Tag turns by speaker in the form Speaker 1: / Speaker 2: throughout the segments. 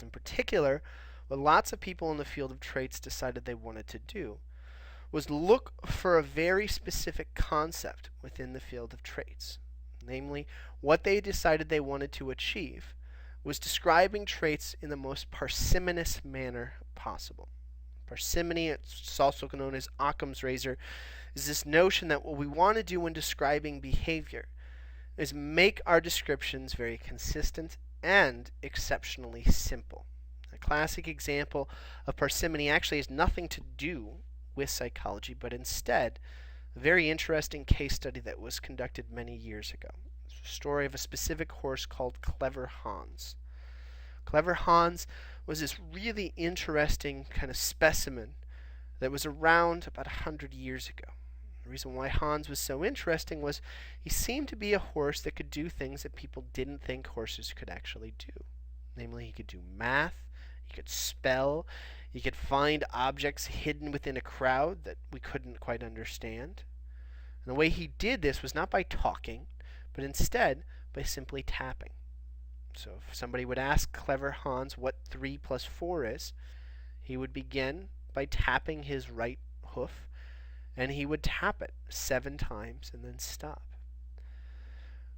Speaker 1: In particular, what lots of people in the field of traits decided they wanted to do was look for a very specific concept within the field of traits. Namely, what they decided they wanted to achieve was describing traits in the most parsimonious manner possible. Parsimony, it's also known as Occam's razor, is this notion that what we want to do when describing behavior is make our descriptions very consistent and exceptionally simple. A classic example of parsimony actually has nothing to do with psychology, but instead a very interesting case study that was conducted many years ago. It's a story of a specific horse called Clever Hans. Clever Hans was this really interesting kind of specimen that was around about 100 years ago. The reason why Hans was so interesting was he seemed to be a horse that could do things that people didn't think horses could actually do. Namely, he could do math, he could spell, he could find objects hidden within a crowd that we couldn't quite understand. And the way he did this was not by talking, but instead by simply tapping. So if somebody would ask Clever Hans what 3 plus 4 is, he would begin by tapping his right hoof, and he would tap it 7 times and then stop.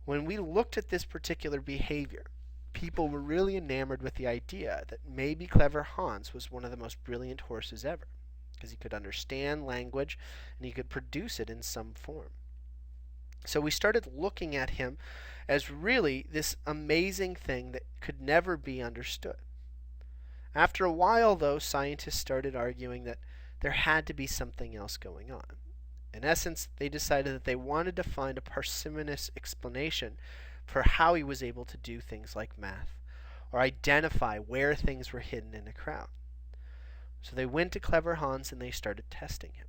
Speaker 1: When we looked at this particular behavior, people were really enamored with the idea that maybe Clever Hans was one of the most brilliant horses ever, because he could understand language and he could produce it in some form. So we started looking at him as really this amazing thing that could never be understood. After a while, though, scientists started arguing that there had to be something else going on. In essence, they decided that they wanted to find a parsimonious explanation for how he was able to do things like math, or identify where things were hidden in a crowd. So they went to Clever Hans and they started testing him.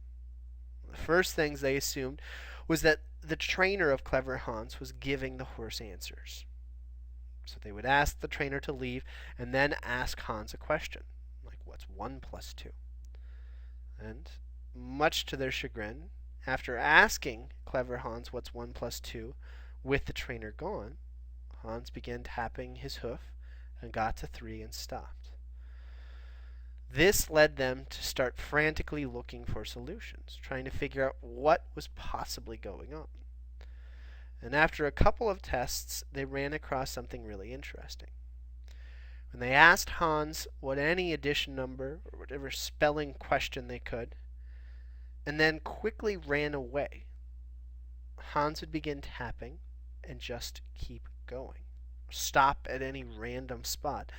Speaker 1: The first things they assumed was that the trainer of Clever Hans was giving the horse answers. So they would ask the trainer to leave and then ask Hans a question, like what's 1 plus 2? And much to their chagrin, after asking Clever Hans what's 1 plus 2, with the trainer gone, Hans began tapping his hoof and got to 3 and stopped. This led them to start frantically looking for solutions, trying to figure out what was possibly going on. And after a couple of tests, they ran across something really interesting. When they asked Hans what any addition number or whatever spelling question they could, and then quickly ran away, Hans would begin tapping and just keep going. Stop at any random spot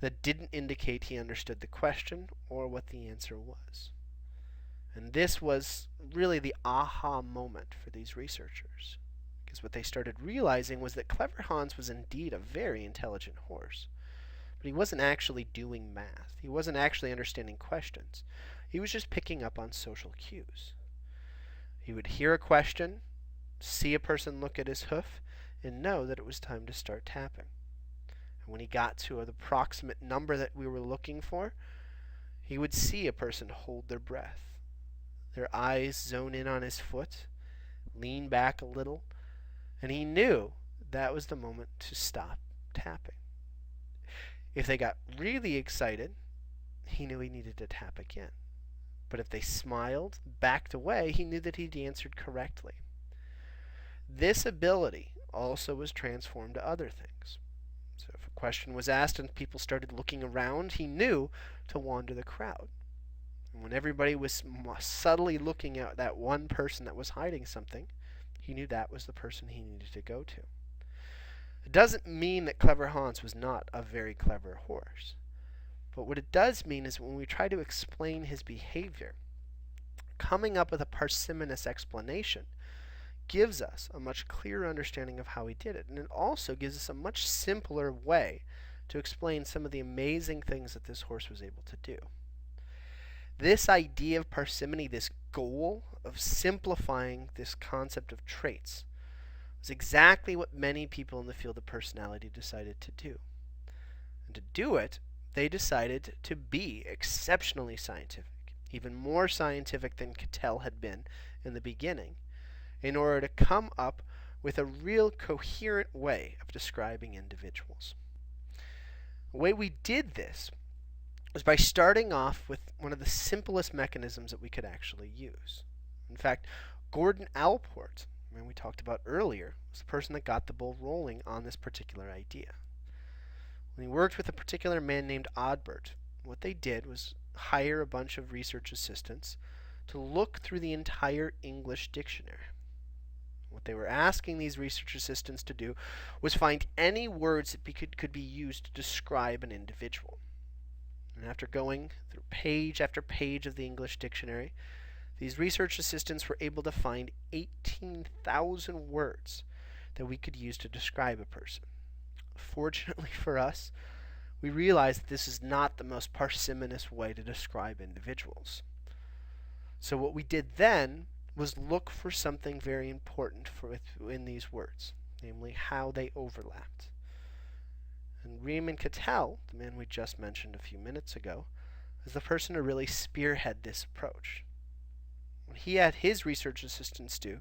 Speaker 1: that didn't indicate he understood the question or what the answer was. And this was really the aha moment for these researchers, because what they started realizing was that Clever Hans was indeed a very intelligent horse, but he wasn't actually doing math. He wasn't actually understanding questions. He was just picking up on social cues. He would hear a question, see a person look at his hoof, and know that it was time to start tapping. And when he got to the approximate number that we were looking for, he would see a person hold their breath, their eyes zone in on his foot, lean back a little, and he knew that was the moment to stop tapping. If they got really excited, he knew he needed to tap again. But if they smiled, backed away, he knew that he'd answered correctly. This ability also was transformed to other things. So if a question was asked and people started looking around, he knew to wander the crowd. And when everybody was subtly looking at that one person that was hiding something, he knew that was the person he needed to go to. It doesn't mean that Clever Hans was not a very clever horse. But what it does mean is when we try to explain his behavior, coming up with a parsimonious explanation gives us a much clearer understanding of how he did it. And it also gives us a much simpler way to explain some of the amazing things that this horse was able to do. This idea of parsimony, this goal of simplifying this concept of traits, was exactly what many people in the field of personality decided to do. And to do it, they decided to be exceptionally scientific, even more scientific than Cattell had been in the beginning, in order to come up with a real coherent way of describing individuals. The way we did this was by starting off with one of the simplest mechanisms that we could actually use. In fact, Gordon Allport, whom we talked about earlier, was the person that got the ball rolling on this particular idea. When he worked with a particular man named Odbert, what they did was hire a bunch of research assistants to look through the entire English dictionary. What they were asking these research assistants to do was find any words that could be used to describe an individual. And after going through page after page of the English dictionary, these research assistants were able to find 18,000 words that we could use to describe a person. Fortunately for us, we realized that this is not the most parsimonious way to describe individuals. So what we did then was look for something very important in these words, namely how they overlapped. And Riemann Cattell, the man we just mentioned a few minutes ago, is the person to really spearhead this approach. What he had his research assistants do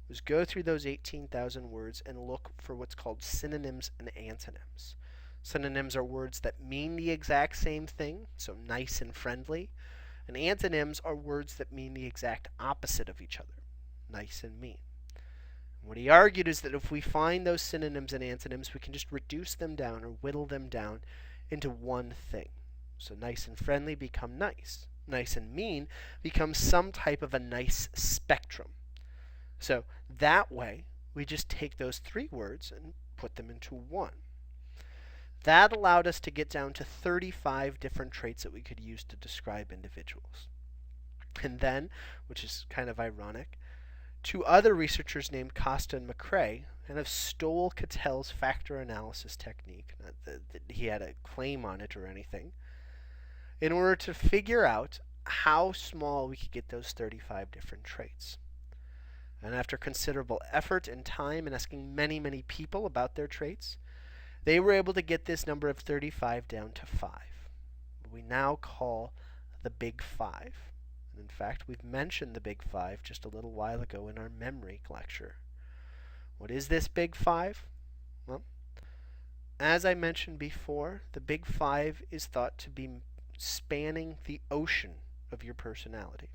Speaker 1: was go through those 18,000 words and look for what's called synonyms and antonyms. Synonyms are words that mean the exact same thing, so nice and friendly, and antonyms are words that mean the exact opposite of each other, nice and mean. And what he argued is that if we find those synonyms and antonyms, we can just reduce them down or whittle them down into one thing. So nice and friendly become nice. Nice and mean becomes some type of a nice spectrum. So that way, we just take those three words and put them into one. That allowed us to get down to 35 different traits that we could use to describe individuals. And then, which is kind of ironic, two other researchers named Costa and McCrae kind of stole Cattell's factor analysis technique, not that he had a claim on it or anything, in order to figure out how small we could get those 35 different traits. And after considerable effort and time and asking many, many people about their traits, they were able to get this number of 35 down to 5. What we now call the Big Five. And in fact, we've mentioned the Big Five just a little while ago in our memory lecture. What is this Big Five? Well, as I mentioned before, the Big Five is thought to be spanning the ocean of your personality.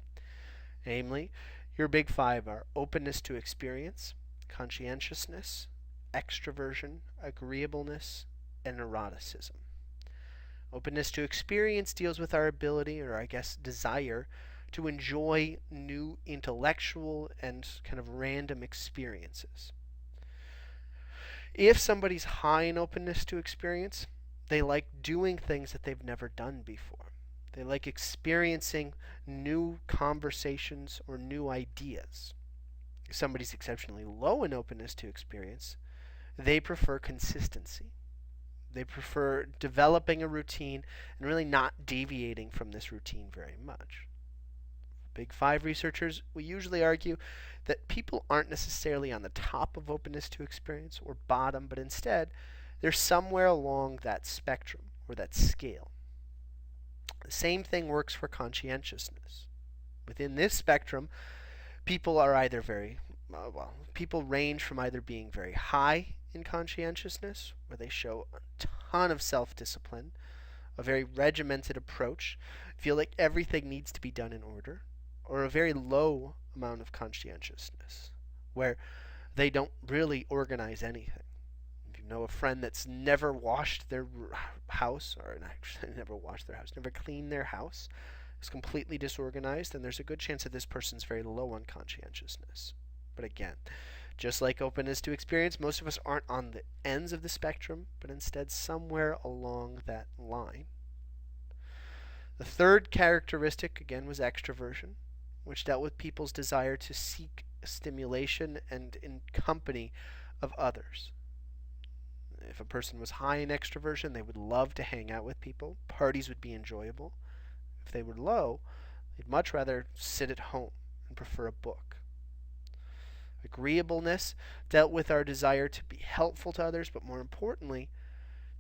Speaker 1: Namely, your Big Five are openness to experience, conscientiousness, extroversion, agreeableness, and neuroticism. Openness to experience deals with our ability, or I guess desire, to enjoy new intellectual and kind of random experiences. If somebody's high in openness to experience, they like doing things that they've never done before. They like experiencing new conversations or new ideas. If somebody's exceptionally low in openness to experience, they prefer consistency. They prefer developing a routine and really not deviating from this routine very much. Big Five researchers will usually argue that people aren't necessarily on the top of openness to experience or bottom, but instead they're somewhere along that spectrum or that scale. The same thing works for conscientiousness. Within this spectrum, people are either people range from either being very high in conscientiousness, where they show a ton of self-discipline, a very regimented approach, feel like everything needs to be done in order, or a very low amount of conscientiousness, where they don't really organize anything. If you know a friend that's never washed their house, or actually never cleaned their house, is completely disorganized, then there's a good chance that this person's very low on conscientiousness. But again, just like openness to experience, most of us aren't on the ends of the spectrum, but instead somewhere along that line. The third characteristic, again, was extroversion, which dealt with people's desire to seek stimulation and in company of others. If a person was high in extroversion, they would love to hang out with people. Parties would be enjoyable. If they were low, they'd much rather sit at home and prefer a book. Agreeableness dealt with our desire to be helpful to others, but more importantly,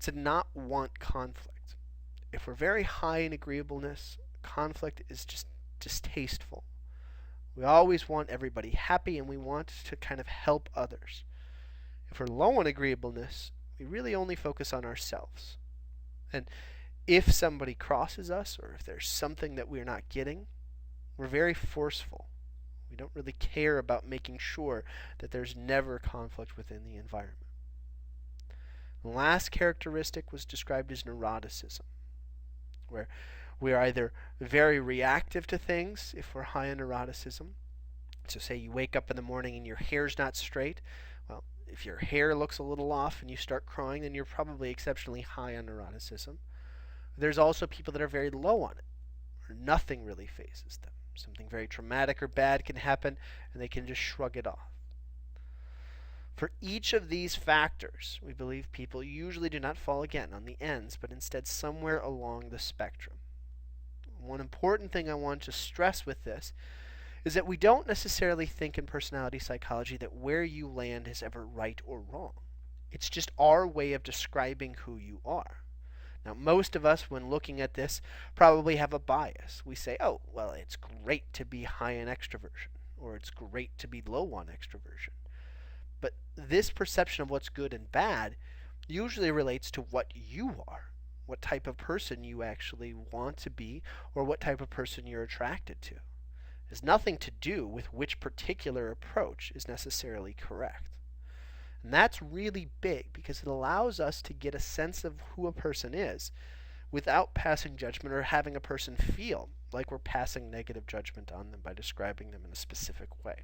Speaker 1: to not want conflict. If we're very high in agreeableness, conflict is just distasteful. We always want everybody happy, and we want to kind of help others. If we're low in agreeableness, we really only focus on ourselves. And if somebody crosses us, or if there's something that we're not getting, we're very forceful. We don't really care about making sure that there's never conflict within the environment. The last characteristic was described as neuroticism, where we are either very reactive to things if we're high on neuroticism. So say you wake up in the morning and your hair's not straight. Well, if your hair looks a little off and you start crying, then you're probably exceptionally high on neuroticism. There's also people that are very low on it, or nothing really phases them. Something very traumatic or bad can happen and they can just shrug it off. For each of these factors, we believe people usually do not fall again on the ends, but instead somewhere along the spectrum. One important thing I want to stress with this is that we don't necessarily think in personality psychology that where you land is ever right or wrong. It's just our way of describing who you are. Now, most of us, when looking at this, probably have a bias. We say, oh, well, it's great to be high in extroversion, or it's great to be low on extroversion. But this perception of what's good and bad usually relates to what you are, what type of person you actually want to be, or what type of person you're attracted to. It has nothing to do with which particular approach is necessarily correct. And that's really big because it allows us to get a sense of who a person is without passing judgment or having a person feel like we're passing negative judgment on them by describing them in a specific way.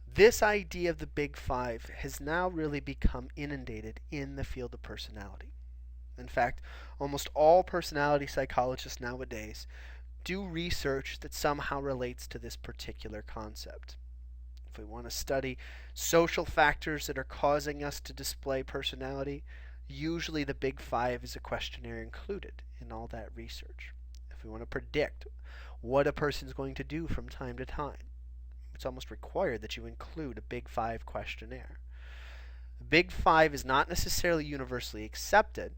Speaker 1: This idea of the Big Five has now really become inundated in the field of personality. In fact, almost all personality psychologists nowadays do research that somehow relates to this particular concept. If we want to study social factors that are causing us to display personality, usually the Big Five is a questionnaire included in all that research. If we want to predict what a person is going to do from time to time, it's almost required that you include a Big Five questionnaire. The Big Five is not necessarily universally accepted,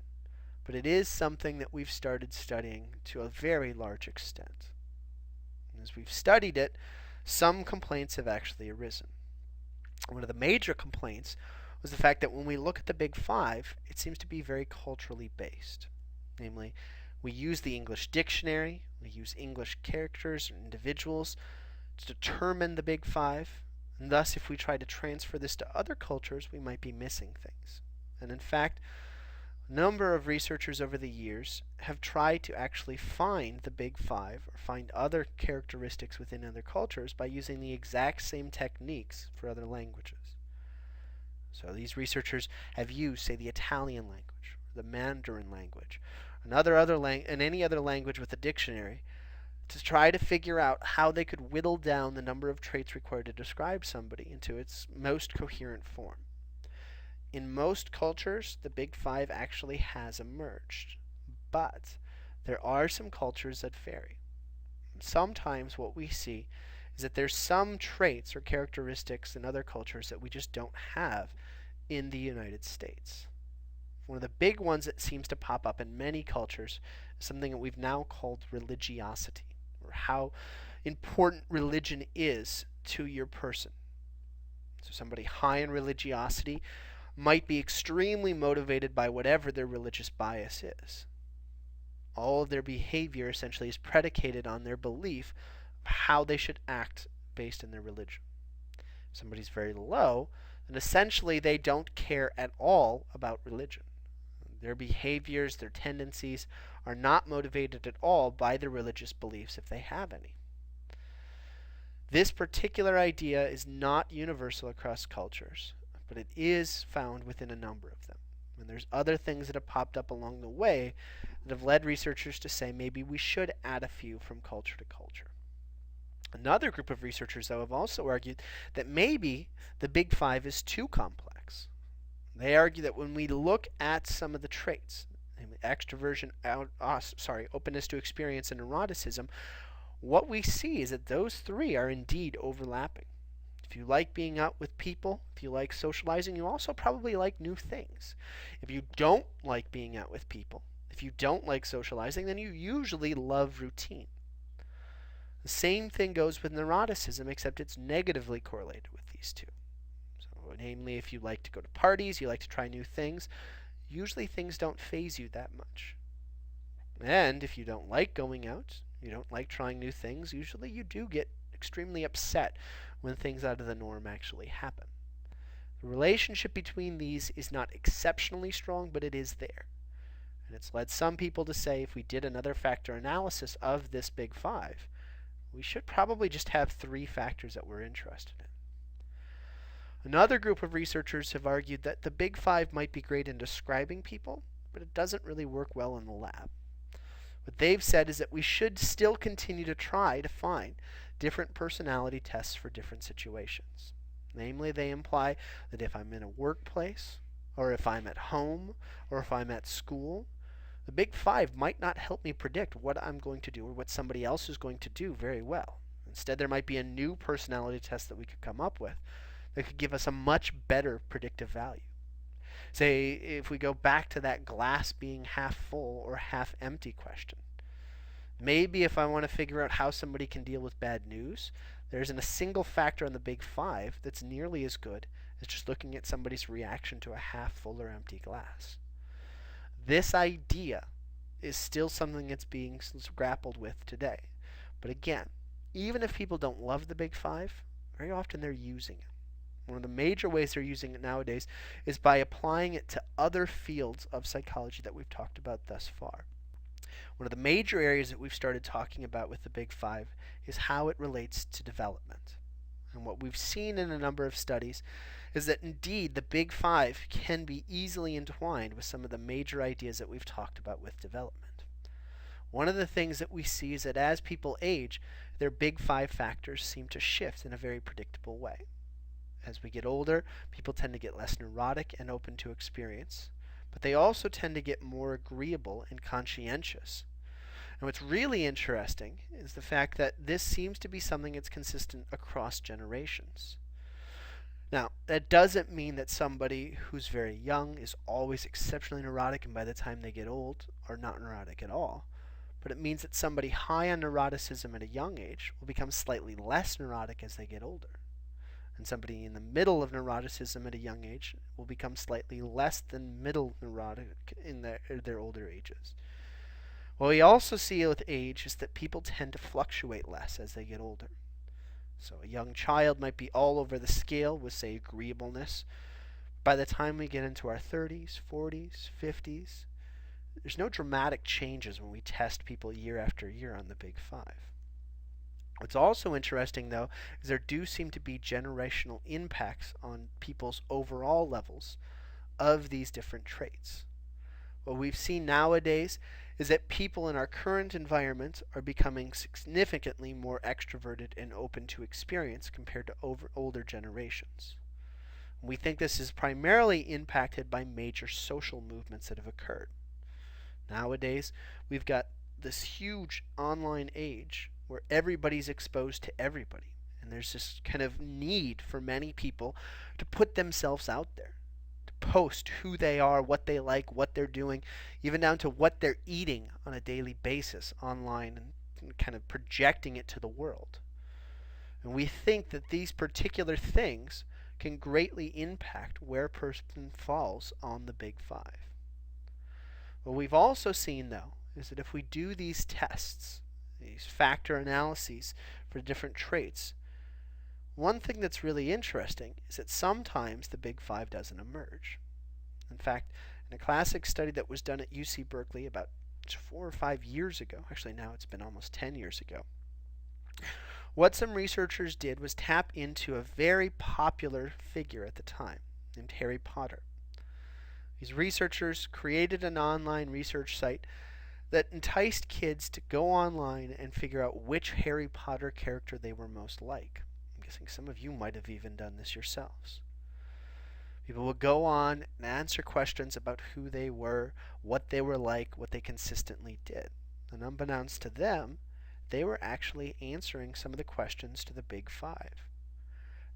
Speaker 1: but it is something that we've started studying to a very large extent. And as we've studied it, some complaints have actually arisen. One of the major complaints was the fact that when we look at the Big Five, it seems to be very culturally based. Namely, we use the English dictionary, we use English characters or individuals to determine the Big Five, and thus if we try to transfer this to other cultures, we might be missing things. And in fact, a number of researchers over the years have tried to actually find the Big Five or find other characteristics within other cultures by using the exact same techniques for other languages. So these researchers have used, say, the Italian language, the Mandarin language, and any other language with a dictionary to try to figure out how they could whittle down the number of traits required to describe somebody into its most coherent form. In most cultures, the Big Five actually has emerged, but there are some cultures that vary. Sometimes what we see is that there's some traits or characteristics in other cultures that we just don't have in the United States. One of the big ones that seems to pop up in many cultures is something that we've now called religiosity, or how important religion is to your person. So somebody high in religiosity might be extremely motivated by whatever their religious bias is. All of their behavior essentially is predicated on their belief of how they should act based on their religion. If somebody's very low, then essentially they don't care at all about religion. Their behaviors, their tendencies are not motivated at all by their religious beliefs if they have any. This particular idea is not universal across cultures, but it is found within a number of them. And there's other things that have popped up along the way that have led researchers to say maybe we should add a few from culture to culture. Another group of researchers, though, have also argued that maybe the Big Five is too complex. They argue that when we look at some of the traits, extroversion, openness to experience, and neuroticism, what we see is that those three are indeed overlapping. If you like being out with people, if you like socializing, you also probably like new things. If you don't like being out with people, if you don't like socializing, then you usually love routine. The same thing goes with neuroticism, except it's negatively correlated with these two. So, namely, if you like to go to parties, you like to try new things, usually things don't faze you that much. And if you don't like going out, you don't like trying new things, usually you do get extremely upset when things out of the norm actually happen. The relationship between these is not exceptionally strong, but it is there. And it's led some people to say if we did another factor analysis of this big five, we should probably just have 3 factors that we're interested in. Another group of researchers have argued that the big five might be great in describing people, but it doesn't really work well in the lab. What they've said is that we should still continue to try to find different personality tests for different situations. Namely, they imply that if I'm in a workplace, or if I'm at home, or if I'm at school, the big five might not help me predict what I'm going to do or what somebody else is going to do very well. Instead, there might be a new personality test that we could come up with that could give us a much better predictive value. Say, if we go back to that glass being half full or half empty question. Maybe if I want to figure out how somebody can deal with bad news, there isn't a single factor on the big five that's nearly as good as just looking at somebody's reaction to a half full or empty glass. This idea is still something that's being grappled with today. But again, even if people don't love the big five, very often they're using it. One of the major ways they're using it nowadays is by applying it to other fields of psychology that we've talked about thus far. One of the major areas that we've started talking about with the big five is how it relates to development. And what we've seen in a number of studies is that indeed the big five can be easily entwined with some of the major ideas that we've talked about with development. One of the things that we see is that as people age, their big five factors seem to shift in a very predictable way. As we get older, people tend to get less neurotic and open to experience, but they also tend to get more agreeable and conscientious. And what's really interesting is the fact that this seems to be something that's consistent across generations. Now, that doesn't mean that somebody who's very young is always exceptionally neurotic and by the time they get old are not neurotic at all. But it means that somebody high on neuroticism at a young age will become slightly less neurotic as they get older. And somebody in the middle of neuroticism at a young age will become slightly less than middle neurotic in their older ages. What we also see with age is that people tend to fluctuate less as they get older. So a young child might be all over the scale with, say, agreeableness. By the time we get into our 30s, 40s, 50s, there's no dramatic changes when we test people year after year on the big five. What's also interesting, though, is there do seem to be generational impacts on people's overall levels of these different traits. What we've seen nowadays is that people in our current environment are becoming significantly more extroverted and open to experience compared to older generations. We think this is primarily impacted by major social movements that have occurred. Nowadays, we've got this huge online age where everybody's exposed to everybody. And there's this kind of need for many people to put themselves out there, to post who they are, what they like, what they're doing, even down to what they're eating on a daily basis online and kind of projecting it to the world. And we think that these particular things can greatly impact where a person falls on the big five. What we've also seen, though, is that if we do these tests, these factor analyses for different traits, one thing that's really interesting is that sometimes the big five doesn't emerge. In fact, in a classic study that was done at UC Berkeley about 4 or 5 years ago, actually now it's been almost 10 years ago, what some researchers did was tap into a very popular figure at the time named Harry Potter. These researchers created an online research site that enticed kids to go online and figure out which Harry Potter character they were most like. I'm guessing some of you might have even done this yourselves. People would go on and answer questions about who they were, what they were like, what they consistently did. And unbeknownst to them, they were actually answering some of the questions to the big five.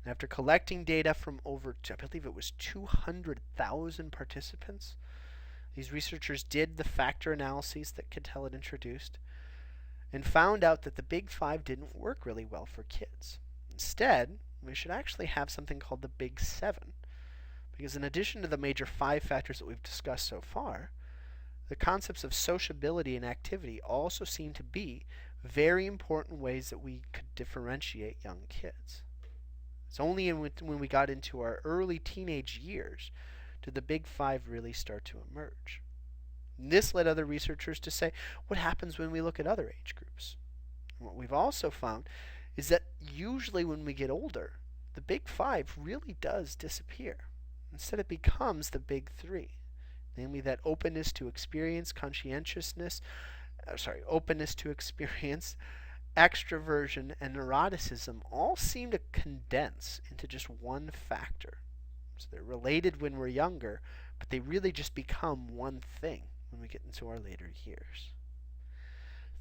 Speaker 1: And after collecting data from over, I believe it was 200,000 participants, these researchers did the factor analyses that Cattell had introduced and found out that the big five didn't work really well for kids. Instead, we should actually have something called the big seven. Because in addition to the major 5 factors that we've discussed so far, the concepts of sociability and activity also seem to be very important ways that we could differentiate young kids. It's only when we got into our early teenage years did the big 5 really start to emerge. And this led other researchers to say, what happens when we look at other age groups? And what we've also found is that usually when we get older, the big 5 really does disappear. Instead, it becomes the big 3, namely that openness to experience, openness to experience, extroversion, and neuroticism all seem to condense into just one factor. So they're related when we're younger, but they really just become one thing when we get into our later years.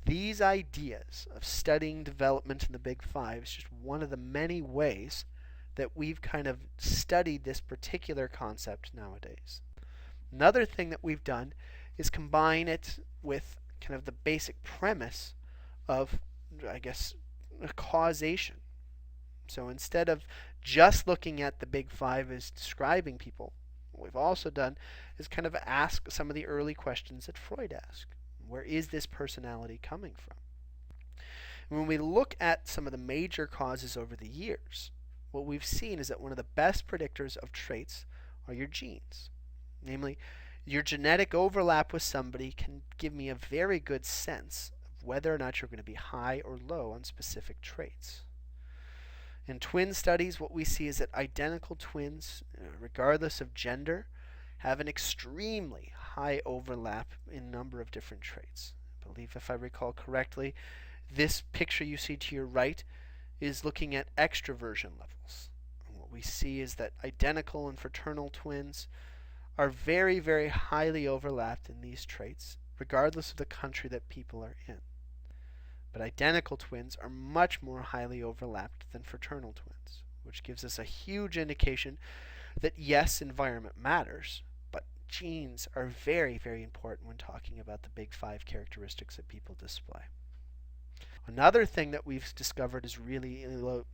Speaker 1: These ideas of studying development in the big 5 is just one of the many ways that we've kind of studied this particular concept nowadays. Another thing that we've done is combine it with kind of the basic premise of, causation. So instead of just looking at the big 5 as describing people, what we've also done is kind of ask some of the early questions that Freud asked. Where is this personality coming from? And when we look at some of the major causes over the years, what we've seen is that one of the best predictors of traits are your genes. Namely, your genetic overlap with somebody can give me a very good sense of whether or not you're going to be high or low on specific traits. In twin studies, what we see is that identical twins, regardless of gender, have an extremely high overlap in a number of different traits. I believe, if I recall correctly, this picture you see to your right is looking at extroversion levels. And what we see is that identical and fraternal twins are very, very highly overlapped in these traits, regardless of the country that people are in. But identical twins are much more highly overlapped than fraternal twins, which gives us a huge indication that yes, environment matters, but genes are very, very important when talking about the big 5 characteristics that people display. Another thing that we've discovered is really,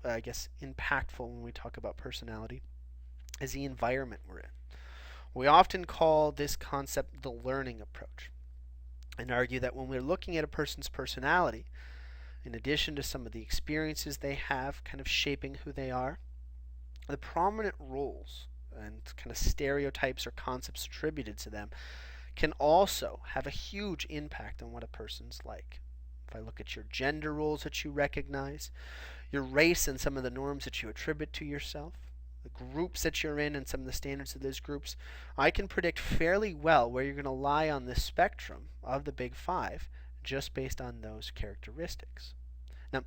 Speaker 1: impactful when we talk about personality is the environment we're in. We often call this concept the learning approach, and argue that when we're looking at a person's personality, in addition to some of the experiences they have kind of shaping who they are, the prominent roles and kind of stereotypes or concepts attributed to them can also have a huge impact on what a person's like. If I look at your gender roles that you recognize, your race and some of the norms that you attribute to yourself, the groups that you're in and some of the standards of those groups, I can predict fairly well where you're going to lie on this spectrum of the big 5 just based on those characteristics. Now,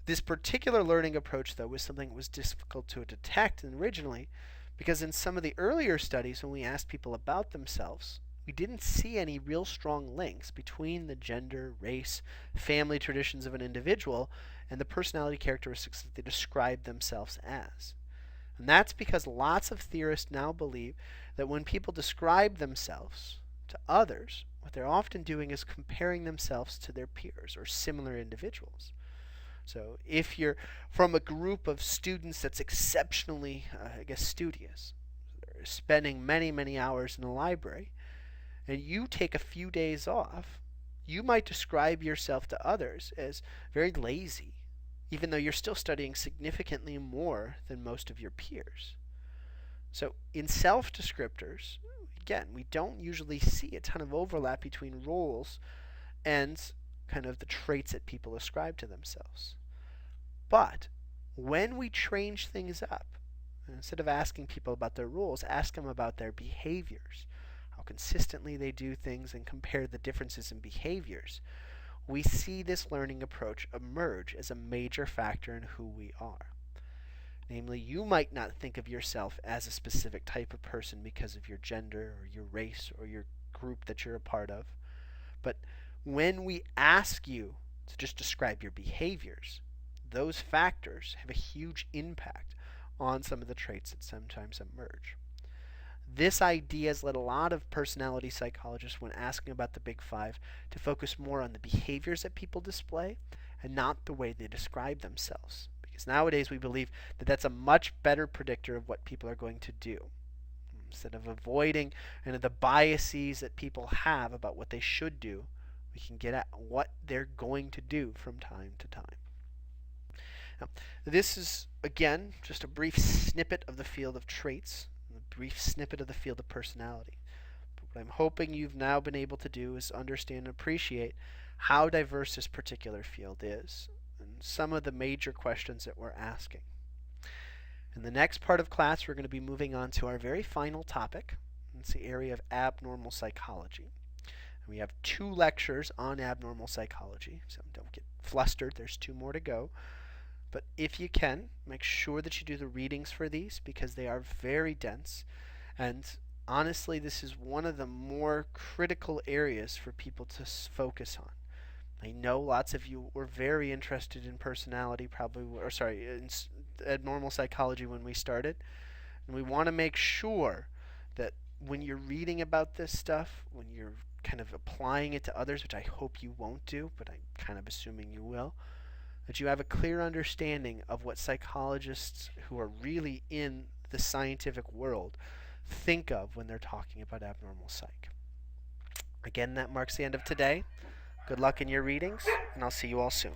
Speaker 1: this particular learning approach, though, was something that was difficult to detect originally because in some of the earlier studies when we asked people about themselves, we didn't see any real strong links between the gender, race, family traditions of an individual and the personality characteristics that they describe themselves as. And that's because lots of theorists now believe that when people describe themselves to others, what they're often doing is comparing themselves to their peers or similar individuals. So if you're from a group of students that's exceptionally, studious, they're spending many, many hours in the library, and you take a few days off, you might describe yourself to others as very lazy, even though you're still studying significantly more than most of your peers. So in self-descriptors, again, we don't usually see a ton of overlap between roles and kind of the traits that people ascribe to themselves. But when we change things up, instead of asking people about their roles, ask them about their behaviors, how consistently they do things, and compare the differences in behaviors, we see this learning approach emerge as a major factor in who we are. Namely, you might not think of yourself as a specific type of person because of your gender or your race or your group that you're a part of. But when we ask you to just describe your behaviors, those factors have a huge impact on some of the traits that sometimes emerge. This idea has led a lot of personality psychologists, when asking about the big 5, to focus more on the behaviors that people display and not the way they describe themselves. Because nowadays we believe that that's a much better predictor of what people are going to do. Instead of avoiding the biases that people have about what they should do, we can get at what they're going to do from time to time. Now, this is, again, just a brief snippet of the field of traits, a brief snippet of the field of personality. But what I'm hoping you've now been able to do is understand and appreciate how diverse this particular field is, and some of the major questions that we're asking. In the next part of class, we're going to be moving on to our very final topic. It's the area of abnormal psychology. And we have 2 lectures on abnormal psychology, so don't get flustered. There's 2 more to go. But if you can, make sure that you do the readings for these because they are very dense. And honestly, this is one of the more critical areas for people to focus on. I know lots of you were very interested in personality, in abnormal psychology when we started. And we want to make sure that when you're reading about this stuff, when you're kind of applying it to others, which I hope you won't do, but I'm kind of assuming you will, that you have a clear understanding of what psychologists who are really in the scientific world think of when they're talking about abnormal psych. Again, that marks the end of today. Good luck in your readings, and I'll see you all soon.